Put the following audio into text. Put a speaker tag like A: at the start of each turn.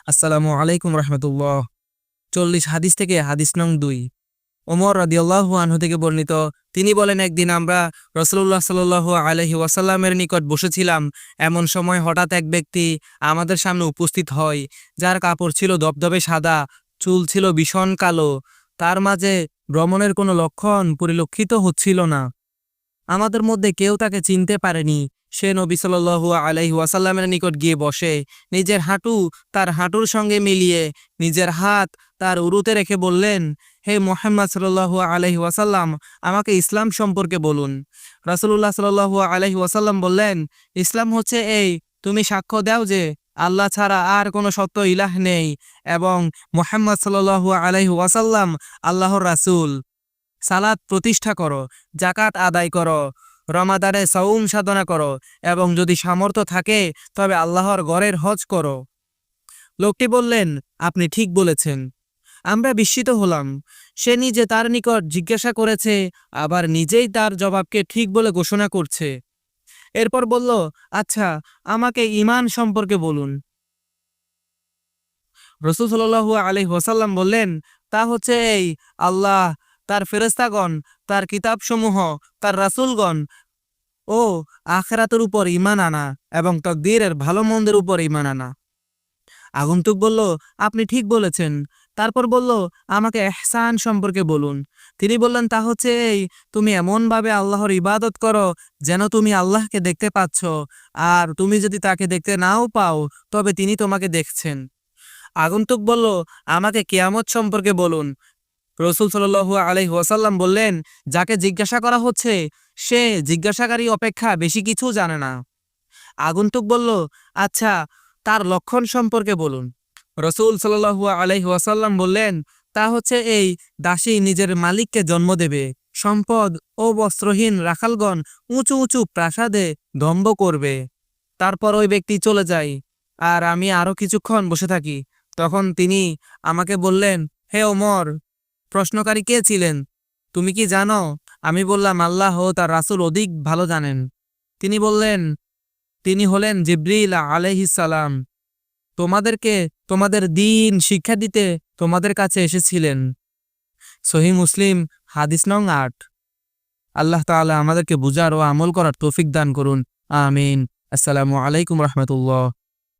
A: আসসালামু আলাইকুম রহমতুল্লাহ। 40 হাদিস থেকে হাদিস নং 2। ওমর রাদিয়াল্লাহু আনহু থেকে বর্ণিত, তিনি বলেন, একদিন আমরা রাসূলুল্লাহ সাল্লাল্লাহু আলাইহি ওয়াসাল্লামের নিকট বসেছিলাম। এমন সময় হঠাৎ এক ব্যক্তি আমাদের সামনে উপস্থিত হয়, যার কাপড় ছিল ধবধবে সাদা, চুল ছিল ভীষণ কালো। তার মাঝে ভ্রমণের কোনো লক্ষণ পরিলক্ষিত হচ্ছিল না। আমাদের মধ্যে কেউ তাকে চিনতে পারেনি। সে নবী সাল্লাল্লাহু আলাইহি ওয়াসাল্লামের নিকট গিয়ে বসে, নিজের হাঁটু তার হাঁটুর সঙ্গে মিলিয়ে নিজের হাত তার উরুতে রেখে বললেন, হে মুহাম্মদ সাল্লাল্লাহু আলাইহি ওয়াসাল্লাম, আমাকে ইসলাম সম্পর্কে বলুন। রাসূলুল্লাহ সাল্লাল্লাহু আলাইহি ওয়াসাল্লাম বললেন, ইসলাম হচ্ছে এই, তুমি সাক্ষ্য দাও যে আল্লাহ ছাড়া আর কোনো সত্য ইলাহ নেই এবং মুহাম্মদ সাল্লাল্লাহু আলাইহি ওয়াসাল্লাম আল্লাহর রাসূল। সালাত প্রতিষ্ঠা করো, জাকাত আদায় করো, রমাদানে সাওম সাধনা করো এবং যদি সামর্থ্য থাকে তবে আল্লাহর ঘরের হজ করো। লোকটি বললেন, আপনি ঠিক বলেছেন। আমরা বিস্মিত হলাম। সে নিজে তার নিকট জিজ্ঞাসা করেছে, আবার নিজেই তার জবাবকে ঠিক বলে ঘোষণা করছে। এরপর বলল, আচ্ছা, আমাকে ঈমান সম্পর্কে বলুন। রাসূল সাল্লাল্লাহু আলাইহি ওয়াসাল্লাম বললেন, তা হচ্ছে এই, আল্লাহ, তার ফেরেশতাগণ, তার কিতাবসমূহ, তার রাসূলগণ ও আখিরাতের উপর ঈমান আনা এবং তাকদীরের ভালো মন্দের উপর ঈমান আনা। আগন্তুক বলল, আপনি ঠিক বলেছেন। তারপর বলল, আমাকে ইহসান সম্পর্কে বলুন। তিনি বললেন, তা হচ্ছে এই, তুমি এমনভাবে আল্লাহর ইবাদত করো যেন তুমি আল্লাহকে দেখতে পাচ্ছ, আর তুমি যদি তাকে দেখতে নাও পাও তবে তিনি তোমাকে দেখছেন। আগন্তুক বলল, আমাকে কিয়ামত সম্পর্কে বলুন। রাসূল সাল্লাল্লাহু আলাইহি ওয়াসাল্লাম বললেন, যাকে জিজ্ঞাসা করা হচ্ছে সে জিজ্ঞাসাকারী অপেক্ষা বেশি কিছু জানে না। আগন্তুক বলল, আচ্ছা, তার লক্ষণ সম্পর্কে বলুন। রাসূল সাল্লাল্লাহু আলাইহি ওয়াসাল্লাম বললেন, তা হচ্ছে এই, দাসী নিজের মালিককে জন্ম দেবে, সম্পদ ও বস্ত্রহীন রাখালগণ উঁচু উঁচু প্রাসাদে দম্ভ করবে। তারপর ওই ব্যক্তি চলে যায়, আর আমি আরো কিছুক্ষণ বসে থাকি। তখন তিনি আমাকে বললেন, হে ওমর, প্রশ্নকারী কে ছিলেন তুমি কি জানো? আমি বললাম, আল্লাহ ও তার রাসূল অধিক ভালো জানেন। তিনি বললেন, তিনি হলেন জিবরিল আলাইহিস সালাম। তোমাদেরকে তোমাদের দ্বীন শিক্ষা দিতে তোমাদের কাছে এসেছিলেন। সহিহ মুসলিম, হাদিস নং 8। আল্লাহ তাআলা আমাদেরকে বুঝার ও আমল করার তৌফিক দান করুন। আমিন। আসসালামু আলাইকুম রহমতুল্লাহ।